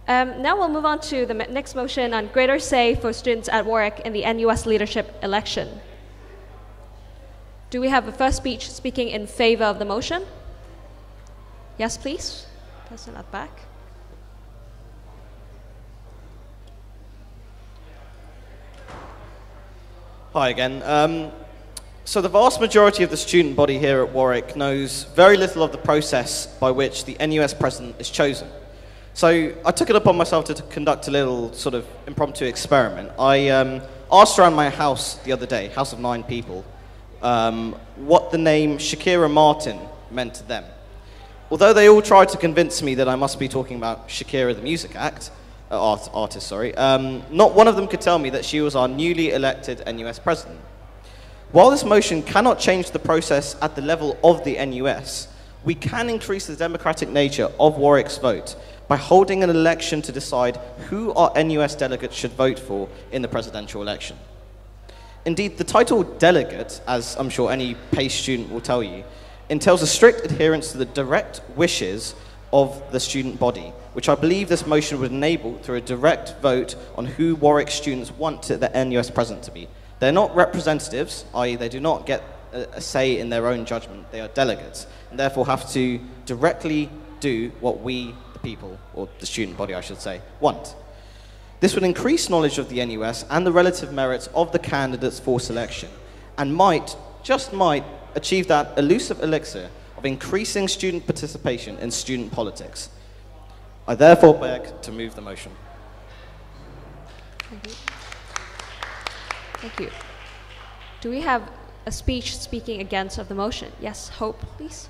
Now we'll move on to the next motion on greater say for students at Warwick in the NUS Leadership Election. Do we have a first speech speaking in favor of the motion? Yes, please. Person at the back. Hi again. So the vast majority of the student body here at Warwick knows very little of the process by which the NUS president is chosen. So I took it upon myself to conduct a little sort of impromptu experiment. I asked around my house the other day, house of 9 people, what the name Shakira Martin meant to them. Although they all tried to convince me that I must be talking about Shakira the music artist, not one of them could tell me that she was our newly elected NUS president. While this motion cannot change the process at the level of the NUS, we can increase the democratic nature of Warwick's vote by holding an election to decide who our NUS delegates should vote for in the presidential election. Indeed, the title delegate, as I'm sure any PACE student will tell you, entails a strict adherence to the direct wishes of the student body, which I believe this motion would enable through a direct vote on who Warwick students want the NUS president to be. They're not representatives, i.e. they do not get a say in their own judgment, they are delegates, and therefore have to directly do what we, the people, or the student body I should say, want. This would increase knowledge of the NUS and the relative merits of the candidates for selection, and might, just might, achieve that elusive elixir of increasing student participation in student politics. I therefore beg to move the motion. Thank you. Thank you. Do we have a speech speaking against of the motion? Yes, Hope, please.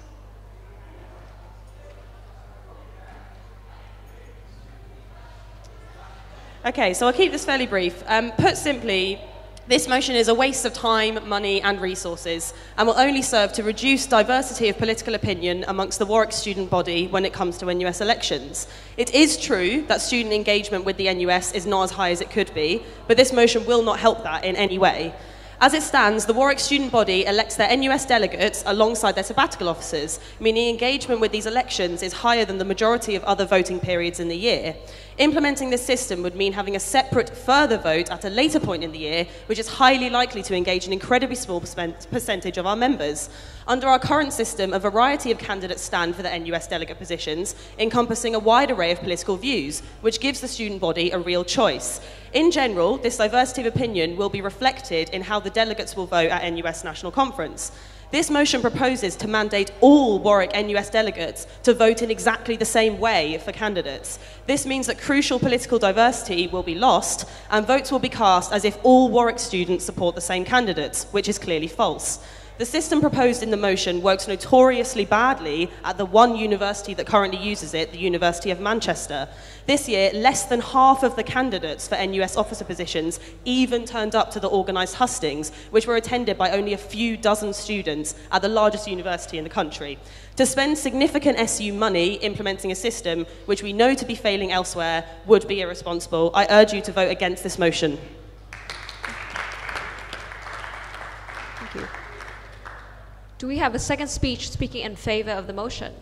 Okay, so I'll keep this fairly brief. Put simply, this motion is a waste of time, money and resources and will only serve to reduce diversity of political opinion amongst the Warwick student body when it comes to NUS elections. It is true that student engagement with the NUS is not as high as it could be, but this motion will not help that in any way. As it stands, the Warwick student body elects their NUS delegates alongside their sabbatical officers, meaning engagement with these elections is higher than the majority of other voting periods in the year. Implementing this system would mean having a separate further vote at a later point in the year, which is highly likely to engage an incredibly small percentage of our members. Under our current system, a variety of candidates stand for the NUS delegate positions, encompassing a wide array of political views, which gives the student body a real choice. In general, this diversity of opinion will be reflected in how the delegates will vote at NUS National Conference. This motion proposes to mandate all Warwick NUS delegates to vote in exactly the same way for candidates. This means that crucial political diversity will be lost and votes will be cast as if all Warwick students support the same candidates, which is clearly false. The system proposed in the motion works notoriously badly at the one university that currently uses it, the University of Manchester. This year, less than half of the candidates for NUS officer positions even turned up to the organised hustings, which were attended by only a few dozen students at the largest university in the country. To spend significant SU money implementing a system which we know to be failing elsewhere would be irresponsible. I urge you to vote against this motion. Thank you. Do we have a second speech speaking in favor of the motion?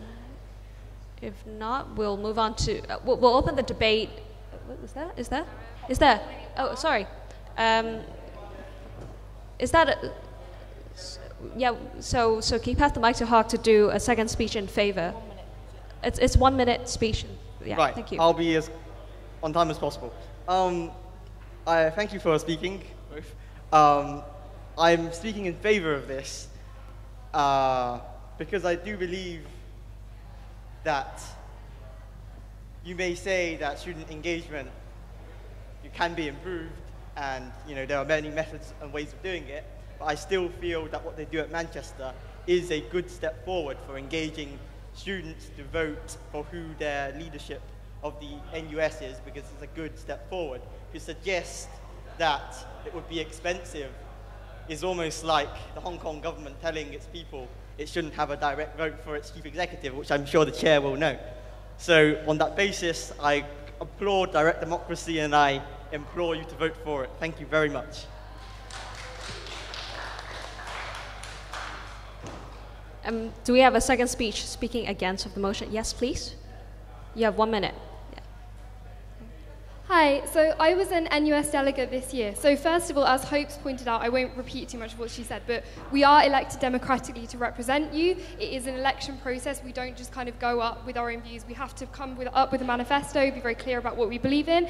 If not, we'll move on to, we'll open the debate. What is that? Is that? Oh, sorry. Is that, yeah, so can you pass the mic to Hawk to do a second speech in favor? 1 minute. It's 1 minute speech. Yeah, right. Thank you. I'll be as on time as possible. I thank you for speaking, both. I'm speaking in favor of this because I do believe that you may say that student engagement can be improved, and there are many methods and ways of doing it, but I still feel that what they do at Manchester is a good step forward for engaging students to vote for who their leadership of the NUS is, because it's a good step forward. To suggest that it would be expensive is almost like the Hong Kong government telling its people it shouldn't have a direct vote for its chief executive, which I'm sure the chair will know. So on that basis, I applaud direct democracy and I implore you to vote for it. Thank you very much. Do we have a second speech speaking against of the motion? Yes, please. You have 1 minute. Hi, so I was an NUS delegate this year. So first of all, as Hope's pointed out, I won't repeat too much of what she said, but we are elected democratically to represent you. It is an election process. We don't just kind of go up with our own views. We have to come up with a manifesto, be very clear about what we believe in.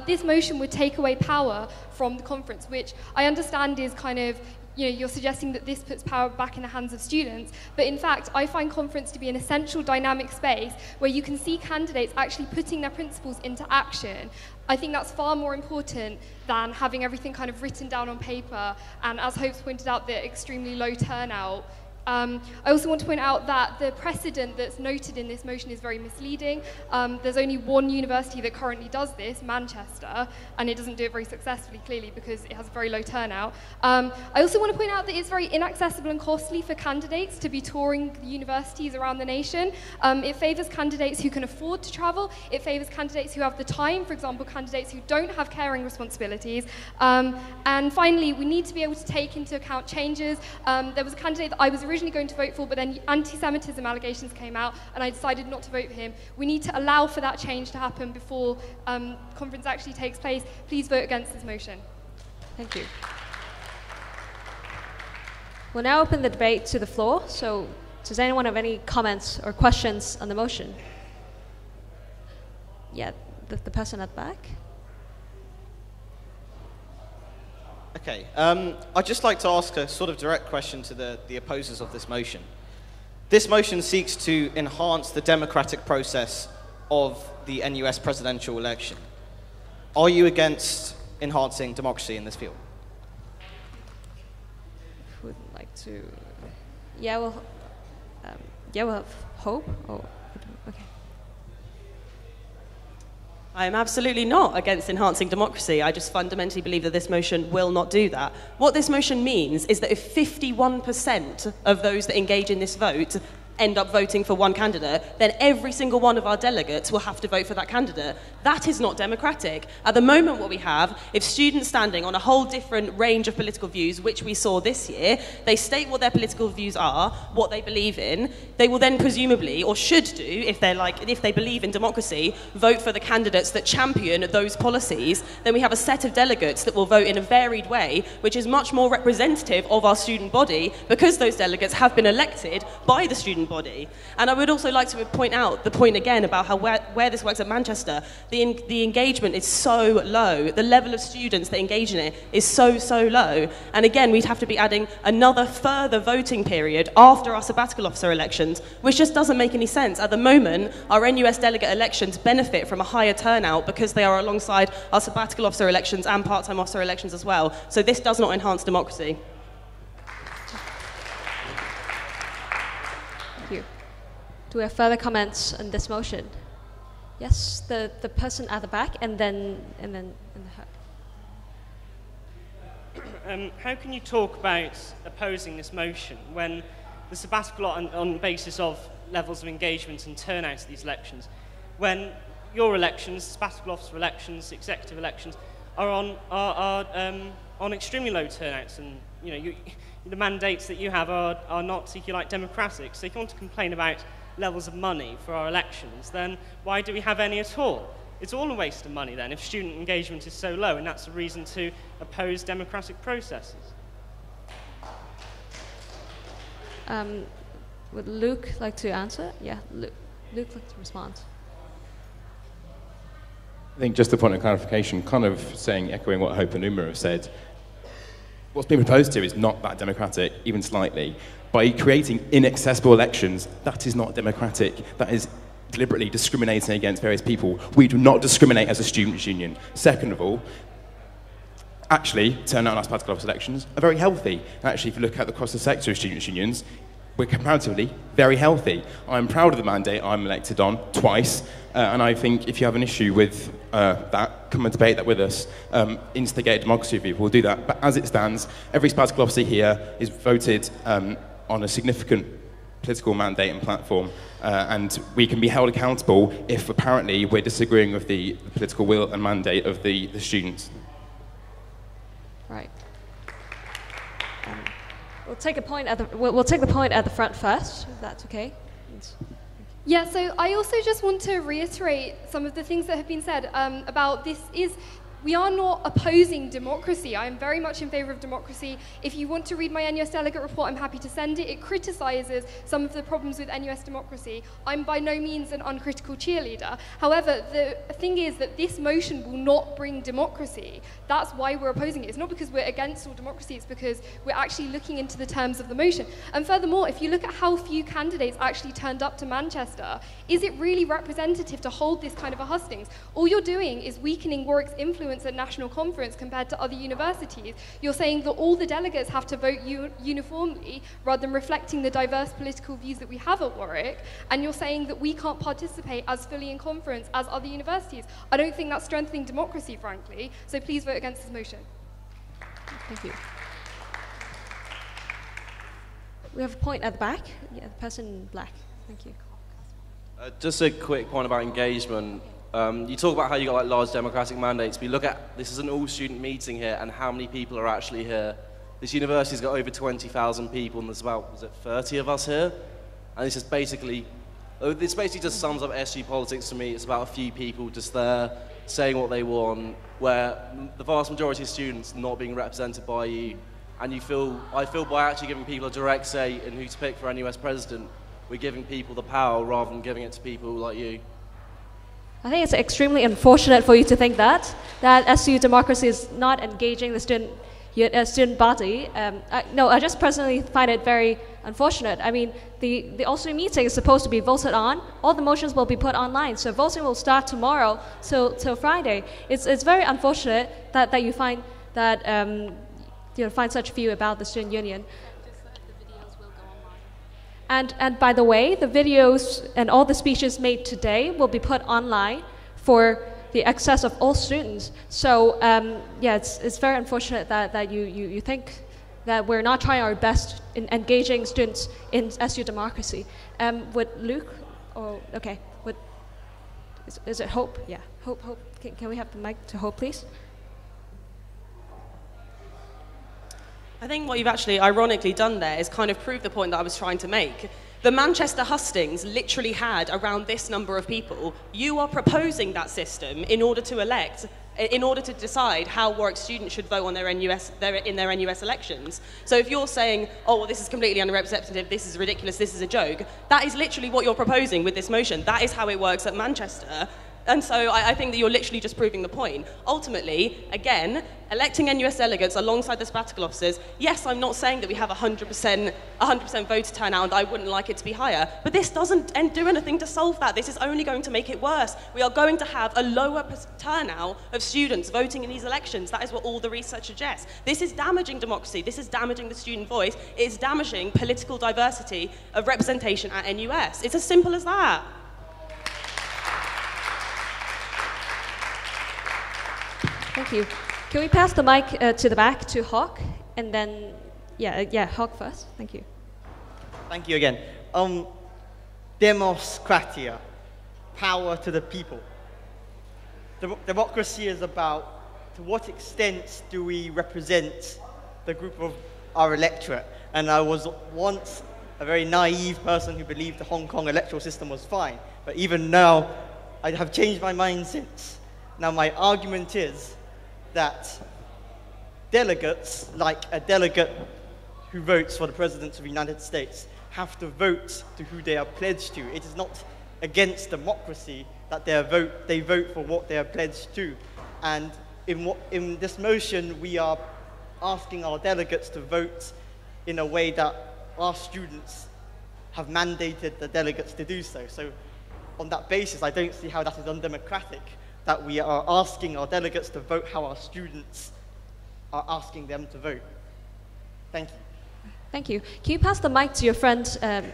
This motion would take away power from the conference, which I understand is kind of, you know, you're suggesting that this puts power back in the hands of students, but in fact, I find conference to be an essential dynamic space where you can see candidates actually putting their principles into action. I think that's far more important than having everything kind of written down on paper, and as Hope's pointed out, the extremely low turnout. I also want to point out that the precedent that's noted in this motion is very misleading. There's only one university that currently does this, Manchester, and it doesn't do it very successfully, clearly, because it has a very low turnout. I also want to point out that it's very inaccessible and costly for candidates to be touring the universities around the nation. It favours candidates who can afford to travel. It favours candidates who have the time, for example, candidates who don't have caring responsibilities. And finally, we need to be able to take into account changes. There was a candidate that I was originally going to vote for, but then anti-Semitism allegations came out, and I decided not to vote for him. We need to allow for that change to happen before conference actually takes place. Please vote against this motion. Thank you. We'll now open the debate to the floor. So, does anyone have any comments or questions on the motion? Yeah, the person at the back. Okay, I'd just like to ask a sort of direct question to the opposers of this motion. This motion seeks to enhance the democratic process of the NUS presidential election. Are you against enhancing democracy in this field? Who would like to? Yeah, we'll have Hope. Oh, okay. I am absolutely not against enhancing democracy. I just fundamentally believe that this motion will not do that. What this motion means is that if 51% of those that engage in this vote end up voting for one candidate, then every single one of our delegates will have to vote for that candidate. That is not democratic. At the moment, what we have, if students standing on a whole different range of political views, which we saw this year, they state what their political views are, what they believe in, they will then presumably, or should do, if they believe in democracy, vote for the candidates that champion those policies. Then we have a set of delegates that will vote in a varied way, which is much more representative of our student body, because those delegates have been elected by the student body. And I would also like to point out the point again about how where this works at Manchester, the engagement is so low. The level of students that engage in it is so low. And again, we'd have to be adding another further voting period after our sabbatical officer elections, which just doesn't make any sense. At the moment, our NUS delegate elections benefit from a higher turnout because they are alongside our sabbatical officer elections and part-time officer elections as well. So this does not enhance democracy. Do we have further comments on this motion? Yes, the person at the back, and then in the how can you talk about opposing this motion when the sabbatical on the basis of levels of engagement and turnout of these elections, when your elections, sabbatical officer elections, executive elections, are on extremely low turnouts, and the mandates that you have are not, if you like, democratic. So if you want to complain about levels of money for our elections, then why do we have any at all? It's all a waste of money then if student engagement is so low, and that's a reason to oppose democratic processes. Would Luke like to answer? Yeah, Luke like to respond. I think just a point of clarification, kind of echoing what Hope and Uma have said, what's being proposed here is not that democratic, even slightly. By creating inaccessible elections, that is not democratic. That is deliberately discriminating against various people. We do not discriminate as a students' union. Second of all, actually, turnout in our sabbatical office elections are very healthy. And actually, if you look at across the sector of students' unions, we're comparatively very healthy. I'm proud of the mandate I'm elected on twice, and I think if you have an issue with that, come and debate that with us. Instigate democracy review, we'll do that. But as it stands, every sabbatical officer here is voted on a significant political mandate and platform, and we can be held accountable if apparently we're disagreeing with the political will and mandate of the students. Right. We'll take the point at the front first, if that's okay. Yeah, so I also just want to reiterate some of the things that have been said about this we are not opposing democracy. I am very much in favour of democracy. If you want to read my NUS delegate report, I'm happy to send it. It criticises some of the problems with NUS democracy. I'm by no means an uncritical cheerleader. However, the thing is that this motion will not bring democracy. That's why we're opposing it. It's not because we're against all democracy, it's because we're actually looking into the terms of the motion. And furthermore, if you look at how few candidates actually turned up to Manchester, is it really representative to hold this kind of a hustings? All you're doing is weakening Warwick's influence at national conference compared to other universities. You're saying that all the delegates have to vote uniformly rather than reflecting the diverse political views that we have at Warwick, and you're saying that we can't participate as fully in conference as other universities. I don't think that's strengthening democracy, frankly, so please vote against this motion. Thank you. We have a point at the back. Yeah, the person in black. Thank you. Just a quick point about engagement. You talk about how you got like large democratic mandates, but you look at, this is an all-student meeting here, and how many people are actually here. This university's got over 20,000 people, and there's about, was it 30 of us here? And this basically just sums up SG politics to me. It's about a few people just there, saying what they want, where the vast majority of students not being represented by you. And I feel by actually giving people a direct say in who to pick for NUS president, we're giving people the power rather than giving it to people like you. I think it's extremely unfortunate for you to think that SU democracy is not engaging the student body. No, I just personally find it very unfortunate. I mean, the OSU meeting is supposed to be voted on. All the motions will be put online, so voting will start tomorrow till Friday. It's very unfortunate that you find that find such view about the student union. And by the way, the videos and all the speeches made today will be put online for the access of all students. So yeah, it's very unfortunate that you think that we're not trying our best in engaging students in SU democracy. Would Luke, okay, is it Hope? Yeah, Hope. Can we have the mic to Hope, please? I think what you've actually ironically done there is kind of prove the point that I was trying to make. The Manchester hustings literally had around this number of people. You are proposing that system in order to decide how Warwick students should vote on their NUS elections. So if you're saying, oh, well, this is completely unrepresentative, this is ridiculous, this is a joke, that is literally what you're proposing with this motion. That is how it works at Manchester. And so I think that you're literally just proving the point. Ultimately, again, electing NUS delegates alongside the sabbatical officers, yes, I'm not saying that we have 100% voter turnout and I wouldn't like it to be higher, but this doesn't do anything to solve that. This is only going to make it worse. We are going to have a lower turnout of students voting in these elections. That is what all the research suggests. This is damaging democracy. This is damaging the student voice. It is damaging political diversity of representation at NUS. It's as simple as that. Thank you. Can we pass the mic to the back to Hawk, and then, yeah, Hawk first. Thank you. Thank you again. Demos kratia, power to the people. Democracy is about to what extent do we represent the group of our electorate. And I was once a very naive person who believed the Hong Kong electoral system was fine. But even now, I have changed my mind since. Now, my argument is that delegates, like a delegate who votes for the President of the United States, have to vote to who they are pledged to. It is not against democracy that they vote for what they are pledged to. And in this motion, we are asking our delegates to vote in a way that our students have mandated the delegates to do so. So on that basis, I don't see how that is undemocratic, that we are asking our delegates to vote how our students are asking them to vote. Thank you. Thank you. Can you pass the mic to your friend, in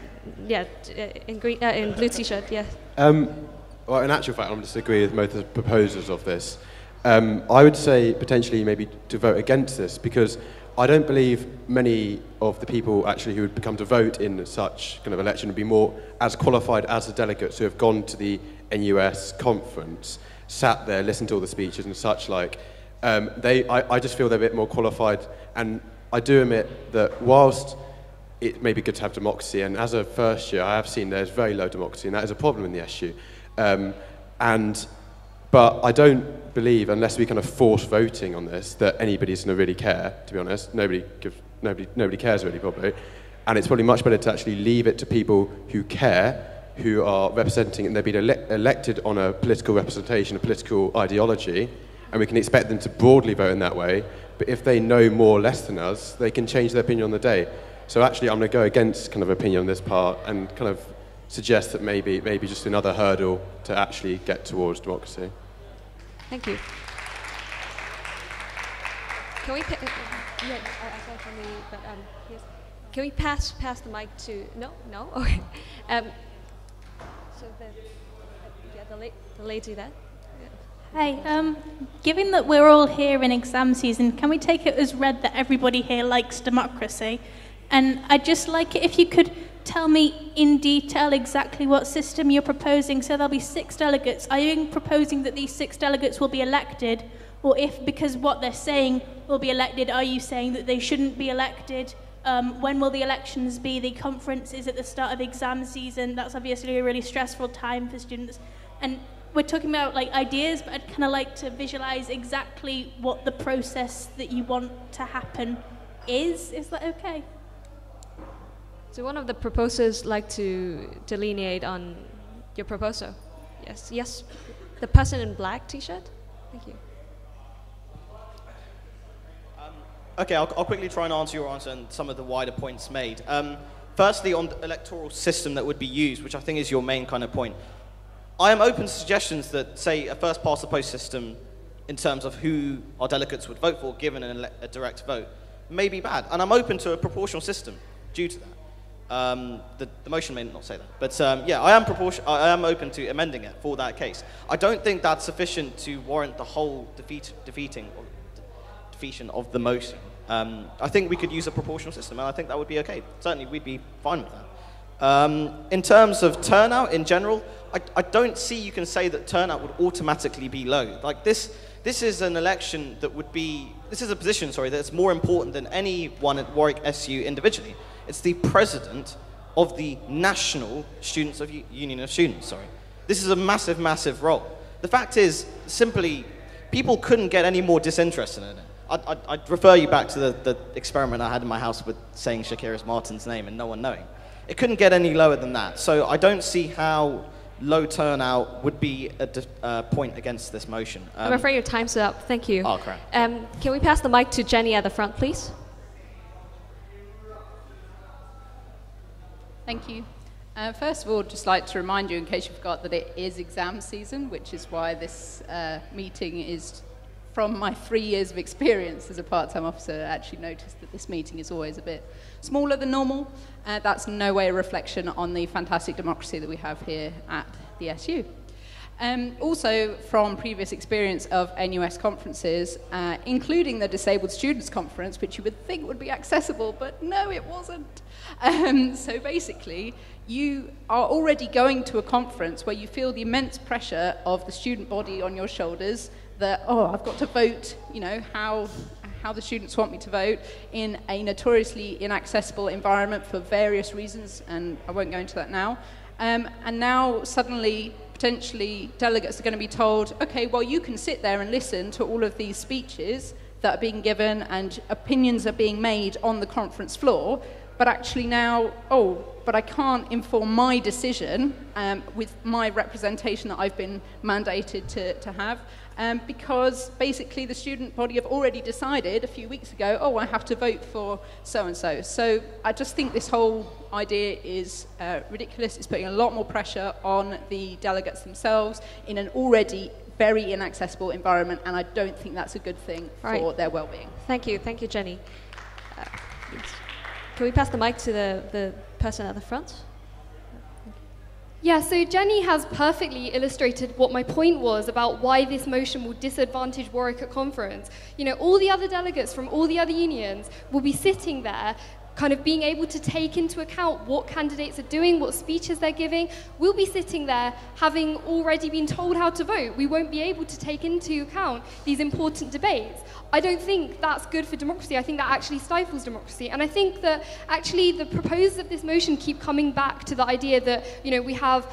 blue t-shirt, yeah. Well, in actual fact, I'm disagree with most of the proposers of this. I would say potentially maybe to vote against this, because I don't believe many of the people actually who would come to vote in such kind of election would be more as qualified as the delegates who have gone to the NUS conference, sat there, listened to all the speeches and such like. I just feel they're a bit more qualified, and I do admit that whilst it may be good to have democracy. And as a first year, I have seen there's very low democracy, and that is a problem in the SU. But I don't believe, unless we kind of force voting on this, that anybody's going to really care, to be honest. Nobody cares really, probably. And it's probably much better to actually leave it to people who care, who are representing, and they've been elected on a political representation, a political ideology, and we can expect them to broadly vote in that way. But if they know more or less than us, they can change their opinion on the day. So actually, I'm going to go against kind of opinion on this part and kind of suggest that maybe just another hurdle to actually get towards democracy. Thank you. Can we? Can we pass the mic to? No. Okay. So the lady there. Hi. Given that we're all here in exam season, can we take it as read that everybody here likes democracy? And I'd just like it if you could tell me in detail exactly what system you're proposing. So there'll be 6 delegates. Are you proposing that these 6 delegates will be elected? Or if, because what they're saying will be elected, are you saying that they shouldn't be elected? When will the elections be? The conference is at the start of exam season. That's obviously a really stressful time for students. And we're talking about like ideas, but I'd kind of like to visualize exactly what the process that you want to happen is. Is that okay? So one of the proposers like to delineate on your proposal? Yes. The person in black t-shirt? Thank you. Okay, I'll quickly try and answer your answer and some of the wider points made. Firstly, on the electoral system that would be used, which I think is your main kind of point, I am open to suggestions that, say, a first-past-the-post system in terms of who our delegates would vote for, given a direct vote, may be bad. And I'm open to a proportional system due to that. The motion may not say that, but yeah, I am open to amending it for that case. I don't think that's sufficient to warrant the whole defeating of the motion. I think we could use a proportional system, and I think that would be okay. Certainly, we'd be fine with that. In terms of turnout in general, I don't see you can say that turnout would automatically be low. Like this is an election that would be, this is a position, sorry, that's more important than anyone at Warwick SU individually. It's the president of the National Students of Union of Students, sorry. This is a massive, massive role. The fact is, simply, people couldn't get any more disinterested in it. I'd refer you back to the experiment I had in my house with saying Shakira Martin's name and no one knowing. It couldn't get any lower than that. So I don't see how low turnout would be a point against this motion. I'm afraid your time's up. Thank you. Oh, crap. Can we pass the mic to Jenny at the front, please? Thank you. First of all, just like to remind you, in case you forgot, that it is exam season, which is why this meeting is, from my 3 years of experience as a part-time officer, actually noticed that this meeting is always a bit smaller than normal. That's in no way a reflection on the fantastic democracy that we have here at the SU. Also, from previous experience of NUS conferences, including the Disabled Students Conference, which you would think would be accessible, but no, it wasn't. So basically, you are already going to a conference where you feel the immense pressure of the student body on your shoulders that, oh, I've got to vote, you know, how the students want me to vote in a notoriously inaccessible environment for various reasons, and I won't go into that now. And now, suddenly, potentially, delegates are going to be told, okay, well, you can sit there and listen to all of these speeches that are being given and opinions are being made on the conference floor, but actually now, oh, but I can't inform my decision with my representation that I've been mandated to have, because basically the student body have already decided a few weeks ago, oh, I have to vote for so-and-so. So I just think this whole idea is ridiculous. It's putting a lot more pressure on the delegates themselves in an already very inaccessible environment, and I don't think that's a good thing for their well-being. Thank you, Jenny. Can we pass the mic to the person at the front? Yeah, so Jenny has perfectly illustrated what my point was about why this motion will disadvantage Warwick at conference. You know, all the other delegates from all the other unions will be sitting there kind of being able to take into account what candidates are doing, what speeches they're giving. We'll be sitting there having already been told how to vote. We won't be able to take into account these important debates. I don't think that's good for democracy. I think that actually stifles democracy. And I think that actually the proposers of this motion keep coming back to the idea that, you know, we have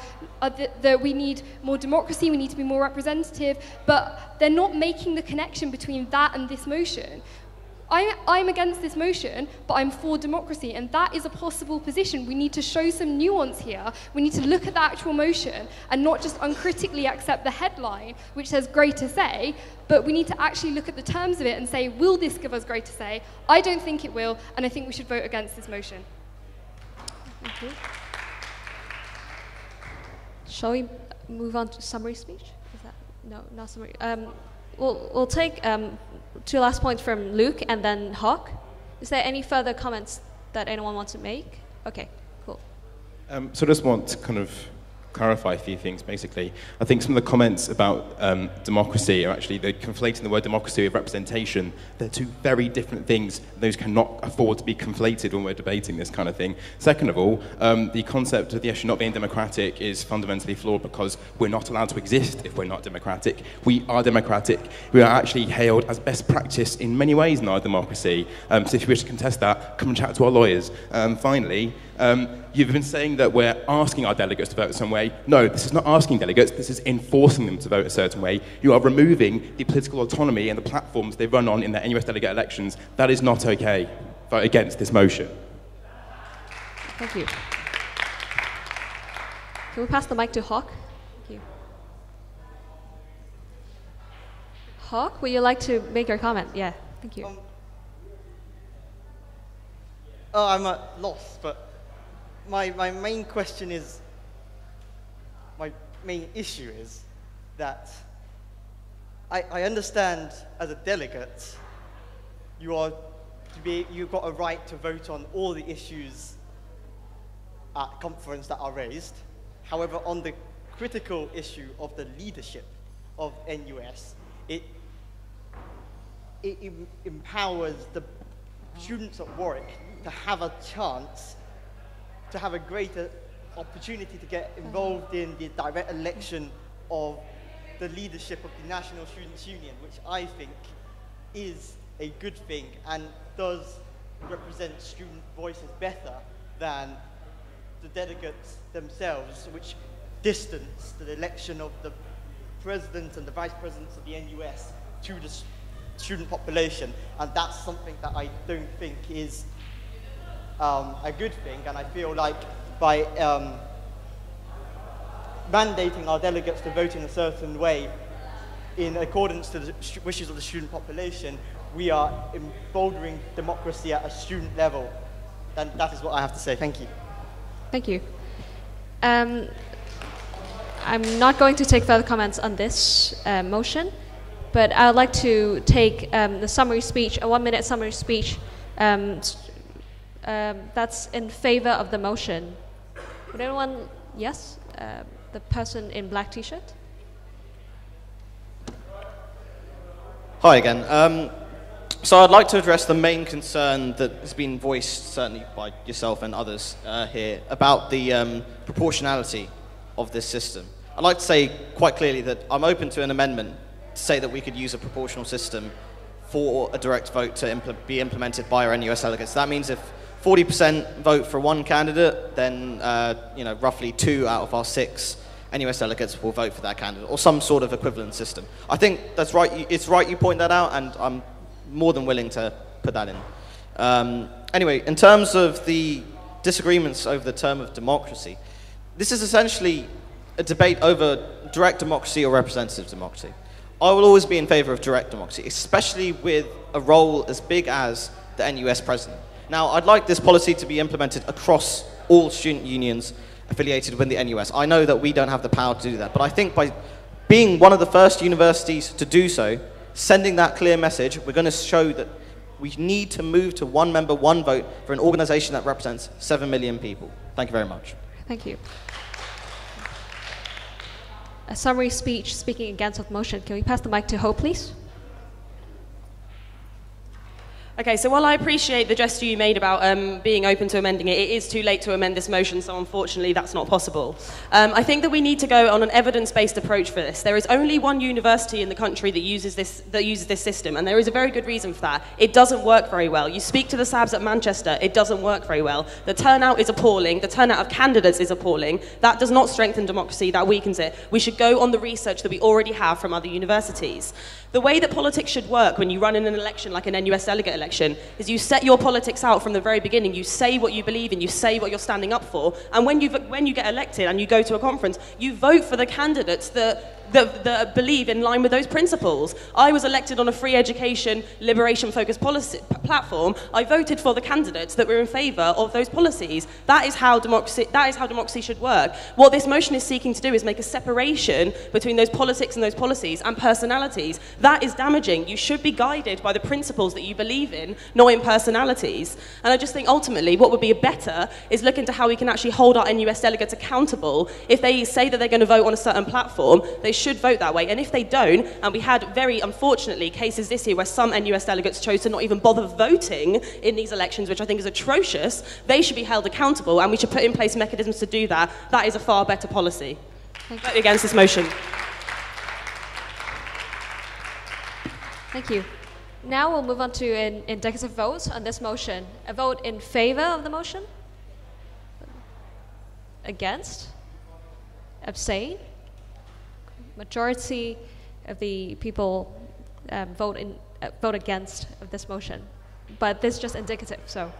that we need more democracy, we need to be more representative, but they're not making the connection between that and this motion. I'm against this motion, but I'm for democracy, and that is a possible position. We need to show some nuance here. We need to look at the actual motion and not just uncritically accept the headline, which says greater say, but we need to actually look at the terms of it and say, will this give us greater say? I don't think it will, and I think we should vote against this motion. Thank you. Shall we move on to summary speech? Is that, no, not summary. We'll take two last points from Luke and then Hawk. Is there any further comments that anyone wants to make? Okay, cool. So I just want to kind of clarify a few things, basically. I think some of the comments about democracy are actually, they're conflating the word democracy with representation. They're two very different things. Those cannot afford to be conflated when we're debating this kind of thing. Second of all, the concept of the issue not being democratic is fundamentally flawed because we're not allowed to exist if we're not democratic. We are democratic. We are actually hailed as best practice in many ways in our democracy. So if you wish to contest that, come and chat to our lawyers. Finally, you've been saying that we're asking our delegates to vote a certain way. No, this is not asking delegates, this is enforcing them to vote a certain way. You are removing the political autonomy and the platforms they run on in their NUS delegate elections. That is not okay. Vote against this motion. Thank you. Can we pass the mic to Hawk? Thank you. Hawk, would you like to make your comment? Yeah, thank you. I'm at loss, but my main question is, my main issue is that I understand as a delegate, you've got a right to vote on all the issues at conference that are raised. However, on the critical issue of the leadership of NUS, it empowers the students at Warwick to have a chance, to have a greater opportunity to get involved in the direct election of the leadership of the National Students' Union, which I think is a good thing and does represent student voices better than the delegates themselves, which distance the election of the president and the vice presidents of the NUS to the student population. And that's something that I don't think is a good thing, and I feel like by mandating our delegates to vote in a certain way in accordance to the wishes of the student population, we are emboldening democracy at a student level. And that is what I have to say. Thank you. Thank you. I'm not going to take further comments on this motion, but I would like to take the summary speech, a 1-minute summary speech that's in favor of the motion. Would anyone, yes? The person in black t-shirt. Hi again. So I'd like to address the main concern that has been voiced, certainly by yourself and others here, about the proportionality of this system. I'd like to say quite clearly that I'm open to an amendment to say that we could use a proportional system for a direct vote to be implemented by our NUS delegates. That means if 40% vote for one candidate, then roughly 2 out of our 6 NUS delegates will vote for that candidate, or some sort of equivalent system. I think that's right. It's right you point that out, and I'm more than willing to put that in. Anyway, in terms of the disagreements over the term of democracy, this is essentially a debate over direct democracy or representative democracy. I will always be in favor of direct democracy, especially with a role as big as the NUS president. Now, I'd like this policy to be implemented across all student unions affiliated with the NUS. I know that we don't have the power to do that, but I think by being one of the first universities to do so, sending that clear message, we're going to show that we need to move to one member, one vote for an organization that represents 7 million people. Thank you very much. Thank you. A summary speech speaking against the motion. Can we pass the mic to Ho, please? Okay, so while I appreciate the gesture you made about being open to amending it, it is too late to amend this motion, so unfortunately that's not possible. I think that we need to go on an evidence-based approach for this. There is only one university in the country that uses this system, and there is a very good reason for that. It doesn't work very well. You speak to the SABs at Manchester, it doesn't work very well. The turnout is appalling. The turnout of candidates is appalling. That does not strengthen democracy, that weakens it. We should go on the research that we already have from other universities. The way that politics should work when you run in an election like an NUS delegate election is you set your politics out from the very beginning. You say what you believe in, you say what you're standing up for, and when you get elected and you go to a conference, you vote for the candidates that believe in line with those principles. I was elected on a free education, liberation-focused policy platform. I voted for the candidates that were in favour of those policies. That is how democracy should work. What this motion is seeking to do is make a separation between those politics and those policies and personalities. That is damaging. You should be guided by the principles that you believe in, not in personalities. And I just think ultimately what would be better is look into how we can actually hold our NUS delegates accountable. If they say that they're going to vote on a certain platform, they should vote that way. And if they don't, and we had very unfortunately cases this year where some NUS delegates chose to not even bother voting in these elections, which I think is atrocious, they should be held accountable, and we should put in place mechanisms to do that. That is a far better policy. Vote against this motion. Thank you. Now we'll move on to an indicative vote on this motion. A vote in favour of the motion? Against? Abstain? Majority of the people vote against this motion. But this is just indicative, so